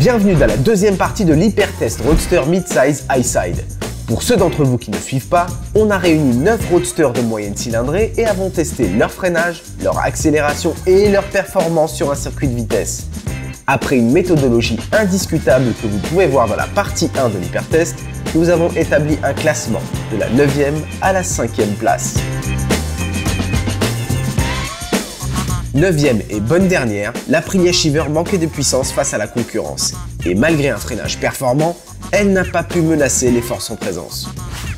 Bienvenue dans la deuxième partie de l'Hypertest Roadster Midsize Highside. Pour ceux d'entre vous qui ne suivent pas, on a réuni 9 roadsters de moyenne cylindrée et avons testé leur freinage, leur accélération et leur performance sur un circuit de vitesse. Après une méthodologie indiscutable que vous pouvez voir dans la partie 1 de l'Hypertest, nous avons établi un classement de la 9e à la 5e place. 9e et bonne dernière, l'Aprilia Shiver manquait de puissance face à la concurrence. Et malgré un freinage performant, elle n'a pas pu menacer les forces en présence.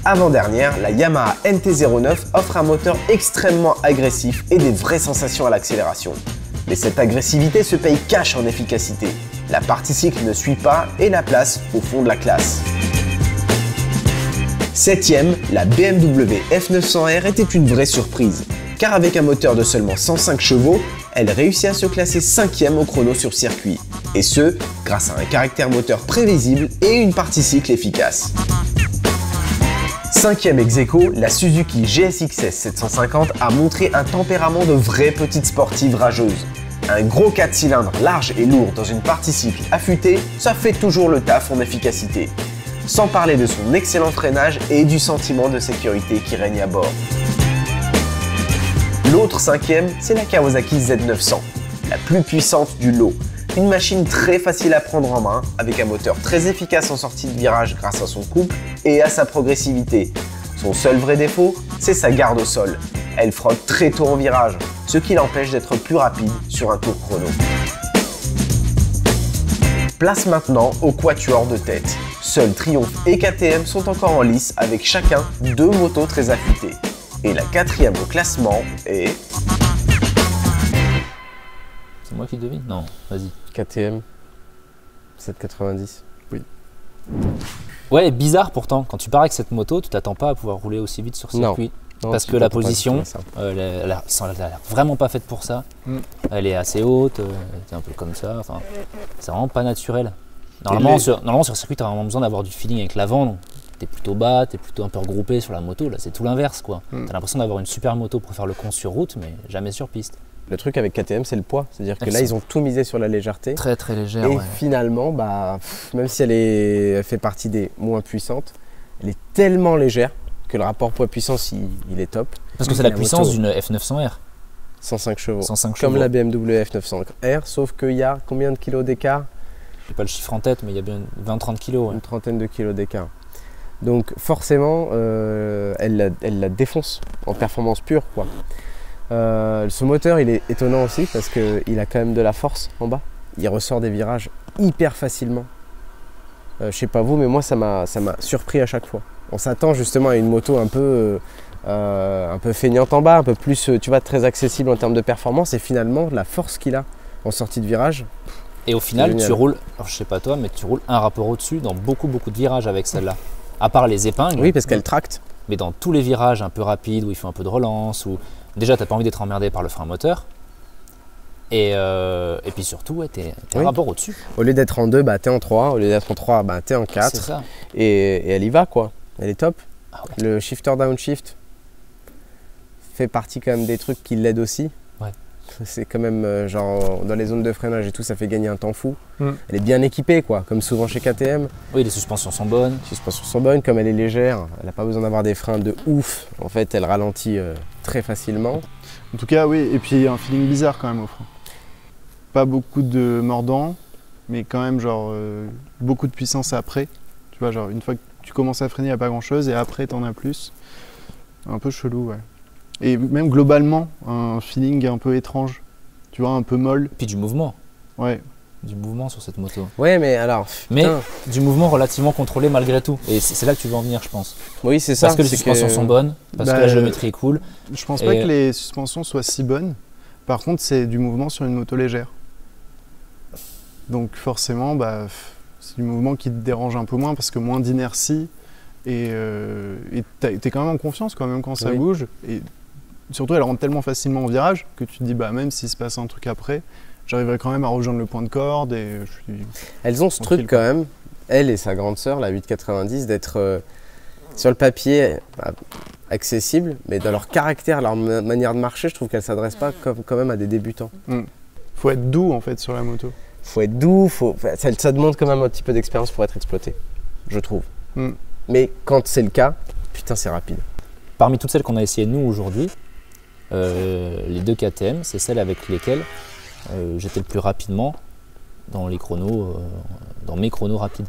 Avant-dernière, la Yamaha NT09 offre un moteur extrêmement agressif et des vraies sensations à l'accélération. Mais cette agressivité se paye cash en efficacité. La partie cycle ne suit pas et la place au fond de la classe. 7e, la BMW F900R était une vraie surprise. Car avec un moteur de seulement 105 chevaux, elle réussit à se classer 5e au chrono sur circuit. Et ce, grâce à un caractère moteur prévisible et une partie cycle efficace. 5e ex-aequo, la Suzuki GSX-S 750 a montré un tempérament de vraie petite sportive rageuse. Un gros 4 cylindres large et lourd dans une partie cycle affûtée, ça fait toujours le taf en efficacité. Sans parler de son excellent freinage et du sentiment de sécurité qui règne à bord. L'autre 5e, c'est la Kawasaki Z900, la plus puissante du lot. Une machine très facile à prendre en main, avec un moteur très efficace en sortie de virage grâce à son couple et à sa progressivité. Son seul vrai défaut, c'est sa garde au sol. Elle frotte très tôt en virage, ce qui l'empêche d'être plus rapide sur un tour chrono. Place maintenant au quatuor de tête. Seuls Triumph et KTM sont encore en lice avec chacun 2 motos très affûtées. Et la 4e au classement est... C'est moi qui devine? Non, vas-y. KTM 790. Oui. Ouais, bizarre pourtant. Quand tu pars avec cette moto, tu t'attends pas à pouvoir rouler aussi vite sur circuit. Non, parce que la position, elle a l'air vraiment pas faite pour ça. Elle est assez haute, c'est un peu comme ça. Enfin, c'est vraiment pas naturel. Normalement, sur circuit, tu as vraiment besoin d'avoir du feeling avec l'avant. T'es plutôt bas, t'es plutôt un peu regroupé sur la moto. Là, c'est tout l'inverse, quoi. T'as l'impression d'avoir une super moto pour faire le con sur route, mais jamais sur piste. Le truc avec KTM, c'est le poids. C'est-à-dire que là, ils ont tout misé sur la légèreté. Très très légère. Et ouais. finalement, même si elle fait partie des moins puissantes, elle est tellement légère que le rapport poids-puissance, il est top. Parce que c'est la puissance d'une F900R. 105 chevaux. 105 chevaux. Comme la BMW F900R, sauf qu'il y a combien de kilos d'écart? Je n'ai pas le chiffre en tête, mais il y a bien 20-30 kilos. Ouais. Une trentaine de kilos d'écart. Donc forcément, elle la défonce en performance pure, quoi. Ce moteur, il est étonnant aussi parce qu'il a quand même de la force en bas. Il ressort des virages hyper facilement. Je sais pas vous, mais moi ça m'a surpris à chaque fois. On s'attend justement à une moto un peu feignante en bas, un peu plus, tu vois, très accessible en termes de performance. Et finalement, la force qu'il a en sortie de virage. Et au final, tu roules, alors je sais pas toi, mais tu roules un rapport au-dessus dans beaucoup de virages avec celle-là. À part les épingles. Oui, parce qu'elle tracte. Mais dans tous les virages un peu rapides où il faut un peu de relance, où déjà t'as pas envie d'être emmerdé par le frein moteur. Et puis surtout, ouais, t'es un rapport au-dessus. Au lieu d'être en 2, t'es en 3. Au lieu d'être en 3, t'es en 4. C'est ça. Et elle y va, quoi. Elle est top. Ah ouais. Le shifter downshift fait partie quand même des trucs qui l'aident aussi. Ouais. C'est quand même genre dans les zones de freinage et tout, ça fait gagner un temps fou. Elle est bien équipée, quoi, comme souvent chez KTM. Oui, les suspensions sont bonnes. Les suspensions sont bonnes, comme elle est légère, elle n'a pas besoin d'avoir des freins de ouf. En fait, elle ralentit très facilement. En tout cas, oui, et puis il y a un feeling bizarre quand même au frein. Pas beaucoup de mordant, mais quand même genre beaucoup de puissance après. Tu vois, genre une fois que tu commences à freiner, il n'y a pas grand chose et après t'en as plus. Un peu chelou, ouais. Et même globalement, un feeling un peu étrange. Tu vois, un peu molle. Puis du mouvement. Ouais. Du mouvement sur cette moto. Ouais, mais alors. Mais du mouvement relativement contrôlé malgré tout. Et c'est là que tu veux en venir, je pense. Oui, c'est ça. Parce que les suspensions sont bonnes, parce que la géométrie est cool. Je pense pas que les suspensions soient si bonnes. Par contre, c'est du mouvement sur une moto légère. Donc forcément, c'est du mouvement qui te dérange un peu moins parce que moins d'inertie. Et t'es quand même en confiance quand même quand ça bouge. Et surtout, elle rentre tellement facilement en virage que tu te dis, même s'il se passe un truc après, j'arriverai quand même à rejoindre le point de corde. Et elles ont ce truc quand même, elle et sa grande sœur, la 890, d'être sur le papier accessible, mais dans leur caractère, leur manière de marcher, je trouve qu'elles ne s'adressent pas quand même à des débutants. Faut être doux en fait sur la moto. faut être doux, ça demande quand même un petit peu d'expérience pour être exploité, je trouve. Mais quand c'est le cas, putain, c'est rapide. Parmi toutes celles qu'on a essayées nous aujourd'hui, les 2 KTM, c'est celles avec lesquelles j'étais le plus rapidement dans les chronos, dans mes chronos rapides.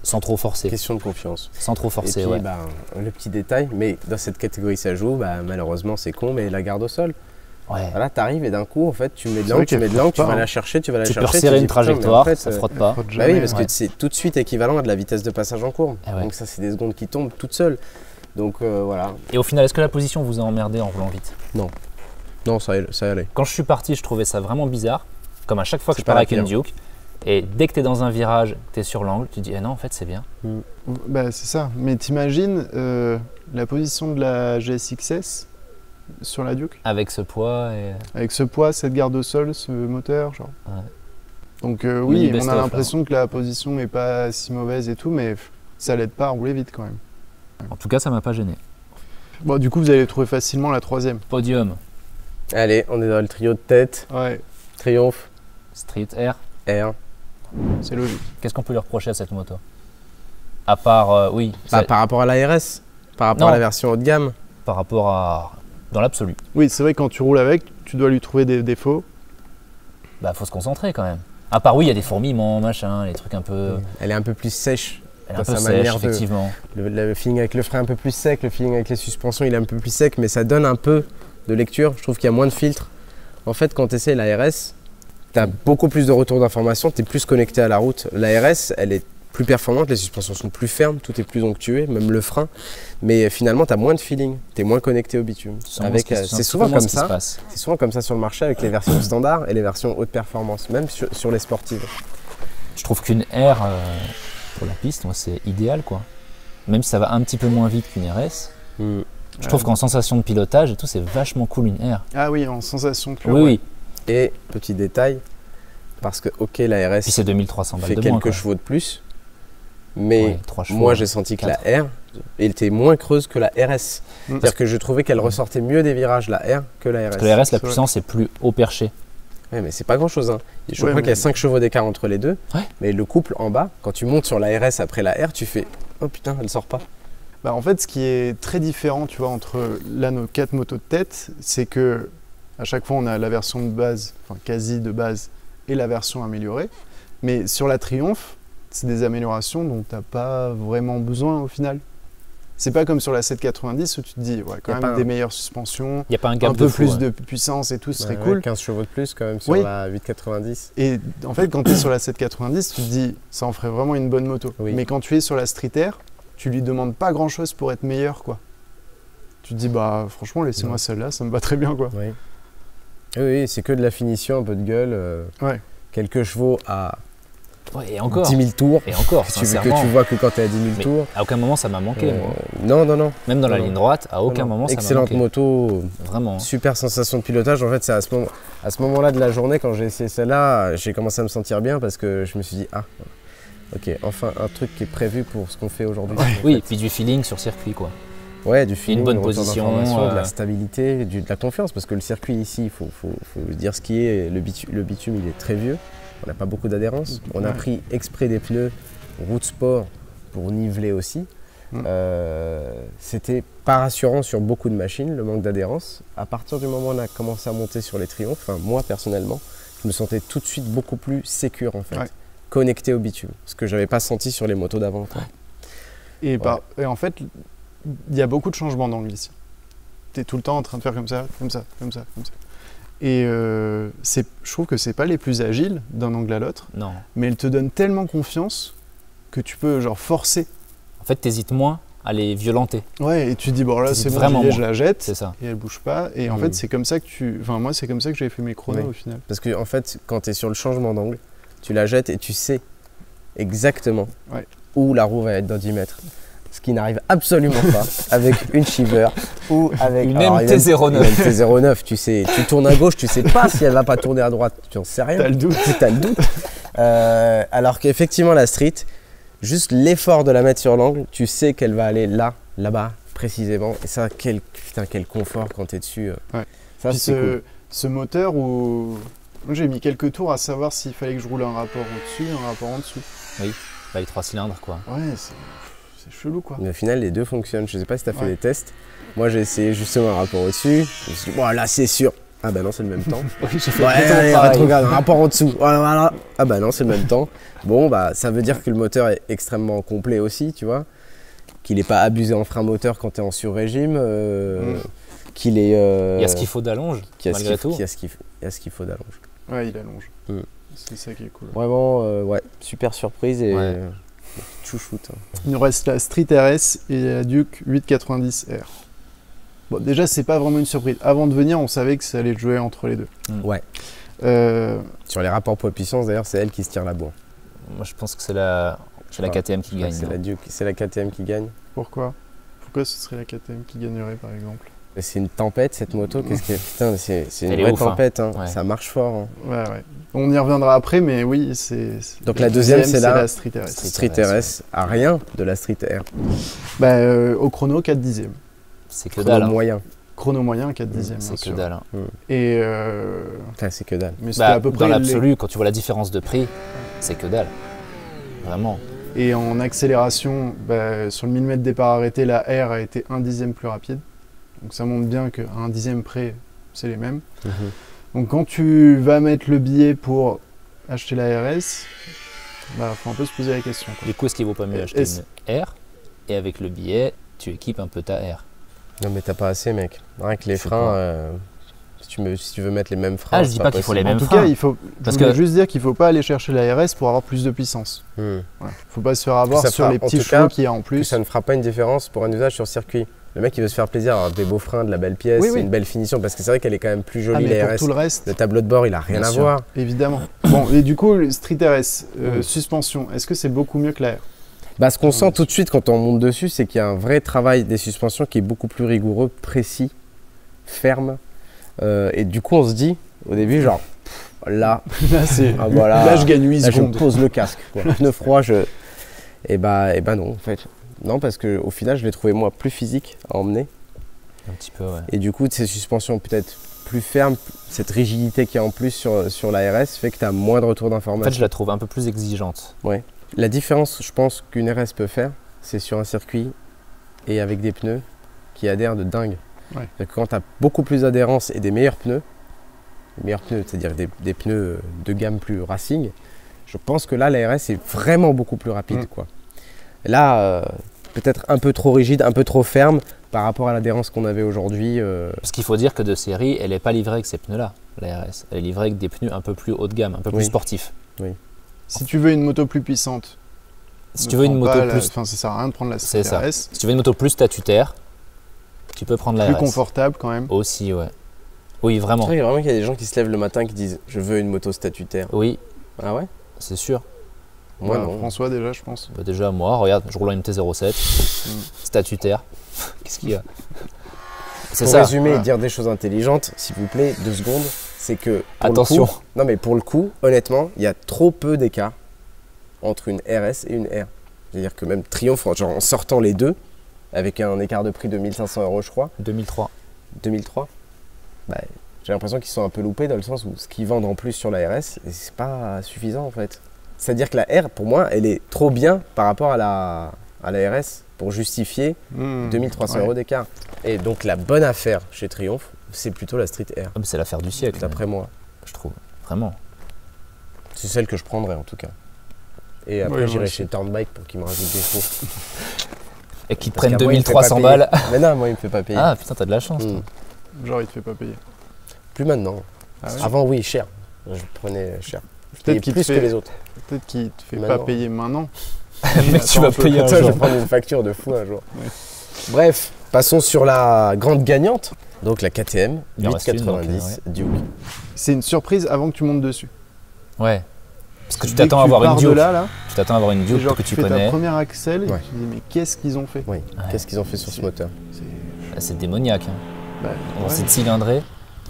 Sans trop forcer. Question de confiance. Sans trop forcer, et puis, le petit détail, mais dans cette catégorie ça joue, malheureusement c'est con, mais la garde au sol. Ouais. Voilà, t'arrives et d'un coup, en fait, tu mets de l'angle, tu vas la chercher, tu vas la chercher. Tu peux resserrer une trajectoire, en fait, ça frotte pas. Bah oui, parce que c'est tout de suite équivalent à de la vitesse de passage en courbe. Donc ça, c'est des secondes qui tombent toutes seules. Donc voilà. Et au final, est-ce que la position vous a emmerdé en roulant vite? Non. Non, ça allait. Quand je suis parti, je trouvais ça vraiment bizarre. Comme à chaque fois que je pars avec une Duke. Et dès que tu es dans un virage, tu es sur l'angle, tu te dis non, en fait, c'est bien. Bah, c'est ça. Mais t'imagines la position de la GSX-S sur la Duke? Avec ce poids et... Avec ce poids, cette garde au sol, ce moteur, genre. Ouais. Donc oui, on a l'impression que la position n'est pas si mauvaise et tout, mais ça l'aide pas à rouler vite quand même. En tout cas, ça m'a pas gêné. Bon, du coup, vous allez trouver facilement la 3e. Podium. Allez, on est dans le trio de tête. Ouais. Triomphe. Street R. R. C'est logique. Qu'est-ce qu'on peut lui reprocher à cette moto? À part, oui. Par rapport à la RS, par rapport à la version haut de gamme. Par rapport à... Dans l'absolu. Oui, c'est vrai que quand tu roules avec, tu dois lui trouver des défauts. Bah, faut se concentrer quand même. À part, oui, il y a des fourmillements, machin, les trucs un peu... Elle est un peu plus sèche. Elle est un peu sèche, effectivement. Le feeling avec le frein un peu plus sec, le feeling avec les suspensions, il est un peu plus sec, mais ça donne un peu de lecture. Je trouve qu'il y a moins de filtres. En fait, quand tu essaies la RS, tu as beaucoup plus de retour d'informations, tu es plus connecté à la route. La RS, elle est plus performante, les suspensions sont plus fermes, tout est plus onctué, même le frein. Mais finalement, tu as moins de feeling, tu es moins connecté au bitume. C'est souvent comme ça. C'est souvent comme ça sur le marché avec les versions standards et les versions haute performance, même sur les sportives. Je trouve qu'une R pour la piste, moi, c'est idéal, quoi. Même si ça va un petit peu moins vite qu'une RS. Je trouve qu'en sensation de pilotage et tout, c'est vachement cool une R. Ah oui, en sensation pure. Oui, oui. Et petit détail, parce que ok, la RS puis c'est 2300 balles fait de quelques moins, chevaux de plus, mais chevaux, moi j'ai senti que la R était moins creuse que la RS. C'est-à-dire que je trouvais qu'elle ressortait mieux des virages, la R, que la RS. Parce que la RS, la puissance est plus haut perché. Oui, mais c'est pas grand-chose. Je crois qu'il y a 5 chevaux d'écart entre les deux, mais le couple en bas, quand tu montes sur la RS après la R, tu fais « Oh putain, elle sort pas ». Bah en fait, ce qui est très différent, tu vois, entre là nos 4 motos de tête, c'est que à chaque fois on a la version de base, enfin quasi de base, et la version améliorée. Mais sur la Triumph, c'est des améliorations dont tu n'as pas vraiment besoin au final. C'est pas comme sur la 790 où tu te dis, ouais, quand même des meilleures suspensions, y a pas un gap peu de fou, plus de puissance et tout, ce serait cool. 15 chevaux de plus quand même sur la 890. Et en fait, quand tu es sur la 790, tu te dis, ça en ferait vraiment une bonne moto. Mais quand tu es sur la Street Air, tu lui demandes pas grand chose pour être meilleur, quoi. Tu te dis, bah franchement, laissez-moi celle-là, ça me va très bien, quoi. Oui, c'est que de la finition, un peu de gueule, quelques chevaux à 10 000 tours. Et encore, que tu vois que quand tu es à 10 000 tours. À aucun moment ça m'a manqué. Non. Même dans la ligne droite, à aucun moment ça m'a manqué. Excellente moto, vraiment. Super sensation de pilotage. En fait, c'est à ce moment-là de la journée, quand j'ai essayé celle-là, j'ai commencé à me sentir bien parce que je me suis dit, ok, enfin un truc qui est prévu pour ce qu'on fait aujourd'hui. Oui, et puis du feeling sur circuit, quoi. Ouais, du feeling, une bonne position, de la stabilité, de la confiance, parce que le circuit ici, il faut dire ce qui est, le bitume il est très vieux, on n'a pas beaucoup d'adhérence, on a pris exprès des pneus route sport pour niveler aussi. C'était pas rassurant sur beaucoup de machines, le manque d'adhérence. À partir du moment où on a commencé à monter sur les Triumph, enfin moi personnellement, je me sentais tout de suite beaucoup plus sécure en fait, connecté au bitume, ce que j'avais pas senti sur les motos d'avant. Et en fait, il y a beaucoup de changements d'angle ici. Tu es tout le temps en train de faire comme ça, comme ça, comme ça, comme ça. Et je trouve que c'est pas les plus agiles d'un angle à l'autre, mais elles te donnent tellement confiance que tu peux genre forcer. En fait, t'hésites moins à les violenter. Ouais, et tu te dis, bon là c'est bon, je la jette, et elle bouge pas. Et en fait, c'est comme ça que moi c'est comme ça que j'ai fait mes chronos au final. Parce que en fait, quand tu es sur le changement d'angle, tu la jettes et tu sais exactement où la roue va être dans 10 mètres. Ce qui n'arrive absolument pas avec une Shiver ou avec une MT-09. Une MT-09, tu sais, tu tournes à gauche, tu sais pas si elle va pas tourner à droite, tu en sais rien. T'as le doute. T'as le doute. Alors qu'effectivement la Street, juste l'effort de la mettre sur l'angle, tu sais qu'elle va aller là-bas précisément. Et ça, quel confort quand t'es dessus. Ça, puis ce moteur où Moi, j'ai mis quelques tours à savoir s'il fallait que je roule un rapport au-dessus, un rapport en dessous. Oui, bah, les 3 cylindres quoi. Ouais, c'est chelou quoi. Mais au final, les deux fonctionnent. Je sais pas si tu as fait Ouais. des tests. Moi, j'ai essayé justement un rapport au-dessus. Je me suis dit, bon, là, c'est sûr. Ah bah non, c'est le même temps. Oui, j'ai fait Ouais, exactement allez, pareil. regarde, un rapport en dessous. Voilà, voilà. Ah bah non, c'est le même temps. Bon, bah ça veut dire que le moteur est extrêmement complet aussi, tu vois. Qu'il n'est pas abusé en frein moteur quand tu es en sur-régime. Qu'il est. Il y a ce qu'il faut d'allonge, malgré tout. Il y a ce qu'il faut d'allonge. Ouais, il allonge. Mm. C'est ça qui est cool. Vraiment, ouais, super surprise et Ouais. chouchoute. Il nous reste la Street RS et la Duke 890R. Bon, déjà, c'est pas vraiment une surprise. Avant de venir, on savait que ça allait jouer entre les deux. Ouais. Sur les rapports poids-puissance, d'ailleurs, c'est elle qui se tire la bourre. Moi, je pense que c'est la KTM qui gagne. C'est la KTM qui gagne. Pourquoi ce serait la KTM qui gagnerait, par exemple? C'est une tempête cette moto, qu'est-ce que putain, c'est une Elle est vraie ouf, hein. tempête, hein. Ouais. Ça marche fort. Hein. Ouais. On y reviendra après, mais oui, c'est. Donc la deuxième, c'est la la Street RS. Street RS à rien de la Street R. Bah, au chrono, 4 dixièmes. C'est que Chrono dalle. Hein. moyen. Chrono moyen, 4 dixièmes. C'est bien que sûr. dalle. Hein. Et. Enfin, c'est que dalle. Mais c'était Bah, à peu près. dans l'absolu, quand tu vois la différence de prix, c'est que dalle. Vraiment. Et en accélération, bah, sur le 1000 mètres départ arrêté, la R a été 1 dixième plus rapide. Donc ça montre bien qu'à 1 dixième près, c'est les mêmes. Donc quand tu vas mettre le billet pour acheter la RS, bah faut un peu se poser la question, quoi. Du coup, est-ce qu'il vaut pas mieux acheter une R et avec le billet, tu équipes un peu ta R? Non mais t'as pas assez, mec. Rien que les Je sais freins, si tu veux mettre les mêmes freins. Ah, je c'est dis pas qu'il faut les possible. mêmes En tout freins. cas, Parce je voulais que- juste dire qu'il ne faut pas aller chercher la RS pour avoir plus de puissance. Hmm. Voilà. Faut pas se faire avoir Ça sur fera- les en petits tout chevaux cas, qu'il y a en Que plus. ça ne fera pas une différence pour un usage sur circuit. Le mec il veut se faire plaisir, avoir des beaux freins, de la belle pièce, Oui, oui. une belle finition, parce que c'est vrai qu'elle est quand même plus Ah, jolie mais la pour RS. tout le reste, Le tableau de bord il a rien Bien à sûr. voir. évidemment. Bon, et du coup, le Street RS, Mm. suspension, est-ce que c'est beaucoup mieux que la R? Bah, ce qu'on sent tout de suite quand on monte dessus, c'est qu'il y a un vrai travail des suspensions qui est beaucoup plus rigoureux, précis, ferme. Et du coup, on se dit, au début, genre, là, Là, c'est... ah, voilà, Là, je gagne 8 là, je secondes. pose le casque. Quoi. Pneu froid, Et bah non, en fait. Non, parce qu'au final, je l'ai trouvé, moi, plus physique à emmener. Un petit peu, ouais. Et du coup, ces suspensions peut-être plus fermes, cette rigidité qu'il y a en plus sur la RS fait que tu as moins de retour En fait, d'information. je la trouve un peu plus exigeante. La différence, je pense, qu'une RS peut faire, c'est sur un circuit et avec des pneus qui adhèrent de dingue. Ouais. C'est que quand tu as beaucoup plus d'adhérence et des meilleurs pneus, c'est-à-dire des pneus de gamme plus racing, je pense que là, la RS est vraiment beaucoup plus rapide. Quoi. Là, peut-être un peu trop rigide, un peu trop ferme par rapport à l'adhérence qu'on avait aujourd'hui. Parce qu'il faut dire que de série, elle n'est pas livrée avec ces pneus-là, la RS. Elle est livrée avec des pneus un peu plus haut de gamme, un peu plus Oui. sportifs. Si tu veux une moto plus puissante, Si ne tu veux une prends moto pas la- plus, Enfin, ça sert à rien de prendre la C'est ça. RS. si tu veux une moto plus statutaire, tu peux prendre la Plus RS. confortable quand même. Aussi, ouais. Oui, vraiment. Il y a vraiment qu'il y a des gens qui se lèvent le matin qui disent je veux une moto statutaire. Oui, Ah ouais? c'est sûr. Moi Bah, non. François déjà, je pense. Bah, déjà, moi, regarde, je roule en MT-07, statutaire. Qu'est-ce qu'il y a? C'est Pour ça. résumer voilà. et dire des choses intelligentes, s'il vous plaît, 2 secondes, c'est que pour Attention. le coup, non mais pour le coup, honnêtement, il y a trop peu d'écart entre une RS et une R. C'est-à-dire que même Triumph, genre en sortant les deux, avec un écart de prix de 1500 € je crois, 2003. 2003, bah, j'ai l'impression qu'ils sont un peu loupés dans le sens où ce qu'ils vendent en plus sur la RS, et c'est pas suffisant en fait. C'est-à-dire que la R, pour moi, elle est trop bien par rapport à la RS pour justifier 2300 € d'écart. Et donc la bonne affaire chez Triumph, c'est plutôt la Street R, Ah, mais c'est l'affaire du siècle, d'après moi. je trouve. Vraiment. C'est celle que je prendrais en tout cas. Et après Ouais, moi j'irai aussi. chez Turnbike pour qu'ils me rajoutent des faux. Et qui te Parce prennent qu'à moi, il me fait pas 2300 payer. balles. Mais non, moi il me fait pas payer. Ah putain, t'as de la chance. toi. Genre, il te fait pas payer. Plus maintenant. Ah ouais. Avant oui, cher. Je prenais cher. Je Peut-être payais qu'il plus te que fait- les autres. Peut-être qu'il te fait Maintenant. pas payer maintenant. Mais tu Attends vas un peu. payer un Attends, je jour. vais prendre une facture de fou un jour. Ouais. Bref, passons sur la grande gagnante. Donc la KTM Il en reste une, donc, 890 Duke. C'est une surprise avant que tu montes dessus. Ouais. Parce que tu Dès t'attends à avoir une pars de Duke. là, Tu t'attends à avoir une c'est Duke genre que tu tu fais ta connais. première axel et Ouais. tu te dis mais qu'est-ce qu'ils ont fait? Oui. Ouais. Qu'est-ce qu'ils ont fait sur ce moteur? C'est- Ah, c'est démoniaque. Hein. bah, Bon, ouais. c'est cylindré.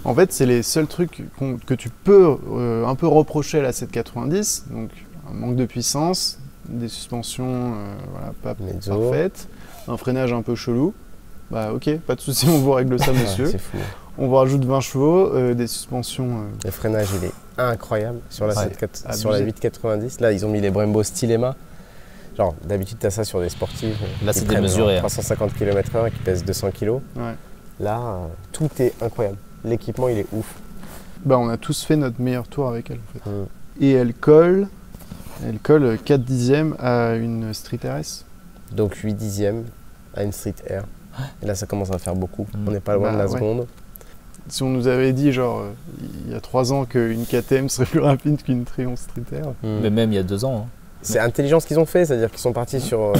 En fait, c'est les seuls trucs que tu peux un peu reprocher à la 790. Donc, un manque de puissance, des suspensions voilà, pas Mezzo. parfaites, un freinage un peu chelou. Bah ok, pas de souci, on vous règle ça, Ouais, monsieur. c'est fou. On vous rajoute 20 chevaux, des suspensions Le freinage il est incroyable sur la, Ouais. sur la 890. Là, ils ont mis les Brembo Stylema. Genre, d'habitude, tu as ça sur des sportifs. Là, qui c'est prennent démesuré, genre 350 km/h et qui pèsent 200 kg. Ouais. Là, tout est incroyable. L'équipement, il est ouf. Bah, on a tous fait notre meilleur tour avec elle en fait. Mm. Et elle colle 4 dixièmes à une Street RS. Donc 8 dixièmes à une Street R. Et là, ça commence à faire beaucoup. On n'est pas loin Bah, de la ouais. seconde. Si on nous avait dit, genre, il y a 3 ans qu'une KTM serait plus rapide qu'une Triumph Street R. Mm. Mais même il y a 2 ans. Hein. C'est intelligent ce qu'ils ont fait, c'est-à-dire qu'ils sont partis sur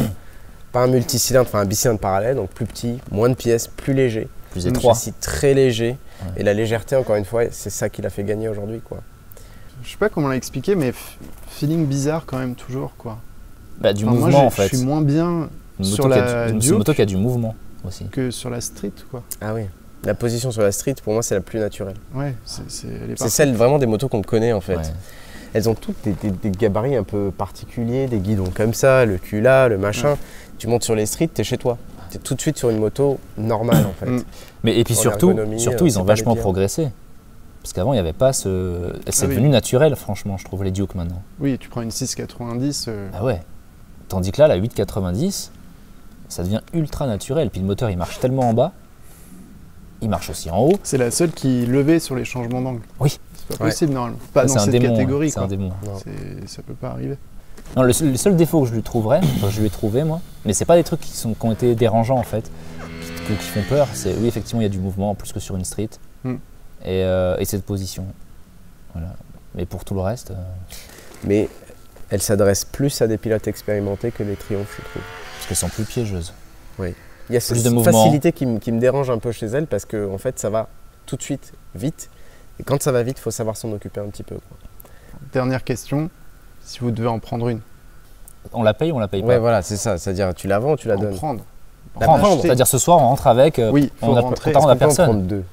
pas un multicylindre, enfin un bicylindre parallèle, donc plus petit, moins de pièces, plus léger. Plus Un étroit. châssis très léger. Ouais. Et la légèreté, encore une fois, c'est ça qui l'a fait gagner aujourd'hui, quoi. Je sais pas comment l'expliquer, mais feeling bizarre quand même toujours, quoi. Bah, du Enfin, mouvement moi, en fait. je suis moins bien Une sur moto, la c'est une Duke moto qui a du mouvement aussi. que sur la Street, quoi. Ah oui. La position sur la street, pour moi, c'est la plus naturelle. Ouais, elle est C'est parfaite. celle vraiment des motos qu'on connaît, en fait. Ouais. Elles ont toutes des gabarits un peu particuliers, des guidons comme ça, le cul là, le machin. Ouais. Tu montes sur les streets, t'es chez toi. T'es tout de suite sur une moto normale, en fait. Mm. Mais et puis Pour surtout, l'ergonomie, ils c'est ont pas vachement les pires. progressé. Parce qu'avant, il n'y avait pas ce. C'est Ah oui. devenu naturel, franchement, je trouve, les Duke maintenant. Oui, tu prends une 690. Ah ouais. Tandis que là, la 890, ça devient ultra naturel. Puis le moteur, il marche tellement en bas. Il marche aussi en haut. C'est la seule qui levait sur les changements d'angle. Oui. C'est pas Ouais. possible normalement. Pas Ça, dans c'est un cette démon. catégorie, C'est quoi. un démon. Non. Ça peut pas arriver. Non, le seul défaut que je lui trouverais, enfin, je lui ai trouvé moi, mais c'est pas des trucs qui ont été dérangeants en fait, qui font peur. C'est oui, effectivement, il y a du mouvement plus que sur une street Mm. et cette position. Voilà. Mais pour tout le reste, Mais elle s'adresse plus à des pilotes expérimentés que les Triumph, je trouve. parce qu'elles sont plus piégeuses. Il y a cette Plus de mouvement. facilité qui me dérange un peu chez elle parce que en fait, ça va tout de suite vite. Et quand ça va vite, il faut savoir s'en occuper un petit peu, quoi. Dernière question, si vous devez en prendre une. On la paye ou on la paye Ouais, pas voilà, c'est ça. C'est-à-dire, tu la vends ou tu la En donnes. prendre. La Prendre. prendre. C'est-à-dire ce soir, on rentre avec. Oui, faut on a rentrer. on a On peut en personne. prendre deux.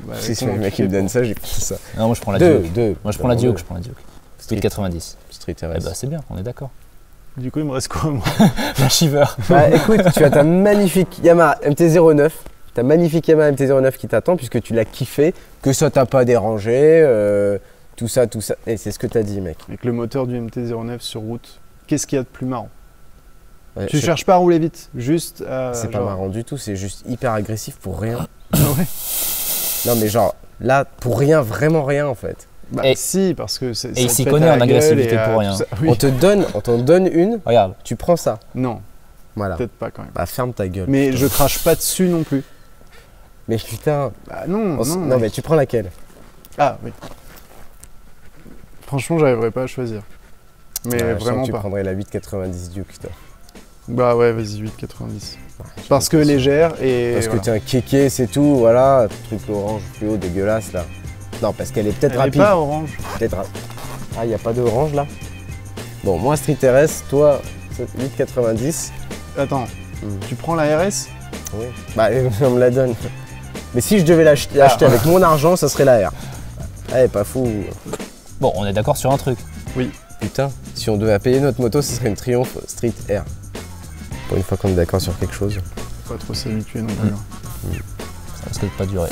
Bah, Si comment le mec tu il me fais donne pour- ça, j'ai pris ça. Non, moi je prends la Deux, Duke. deux. Moi je prends la Deux. Duke, je prends la Duke. Street, 890. Street Eh RS. bah c'est bien, on est d'accord. Du coup, il me reste quoi, moi? La Shiver. Bah écoute, tu as ta magnifique Yamaha MT-09, ta magnifique Yamaha MT-09 qui t'attend puisque tu l'as kiffé, que ça t'a pas dérangé, tout ça. Et c'est ce que t'as dit, mec. Avec le moteur du MT-09 sur route, qu'est-ce qu'il y a de plus marrant? Ouais, Tu c'est- cherches pas à rouler vite, juste à. C'est pas genre- marrant du tout, c'est juste hyper agressif pour rien. Ouais. Non mais genre, là, pour rien, vraiment rien en fait. Bah, Et- si, parce que c'est. et ça il te s'y pète connaît à en la agressivité gueule et pour à rien. tout ça. Oui. On t'en donne une, Regarde. tu prends ça. Non, Voilà. peut-être pas quand même. Bah ferme ta gueule. Mais je crache pas dessus non plus. Mais putain, Bah non, non. non mais tu prends laquelle? Ah oui. Franchement, j'arriverais pas à choisir. Mais Ouais, je sens vraiment que tu pas. prendrais la 890 Duke, toi. Bah ouais, vas-y, 8,90. Ouais, Parce que légère et. Parce voilà. que t'es un kéké, c'est tout, voilà. Truc orange fluo dégueulasse là. Non, parce qu'elle est peut-être Elle est rapide. pas orange. Peut-être Ah, il n'y a pas d'orange là? Bon, moi Street RS, toi 8,90. Attends, Hmm. tu prends la RS? Oui. Bah, on me la donne. Mais si je devais l'acheter Ah. acheter avec mon argent, ça serait la R. Eh, pas fou. Bon, on est d'accord sur un truc. Putain, si on devait payer notre moto, ce serait une Triumph Street R. Pour une fois qu'on est d'accord sur quelque chose. Pas trop s'habituer non plus. Ça risque de pas durer.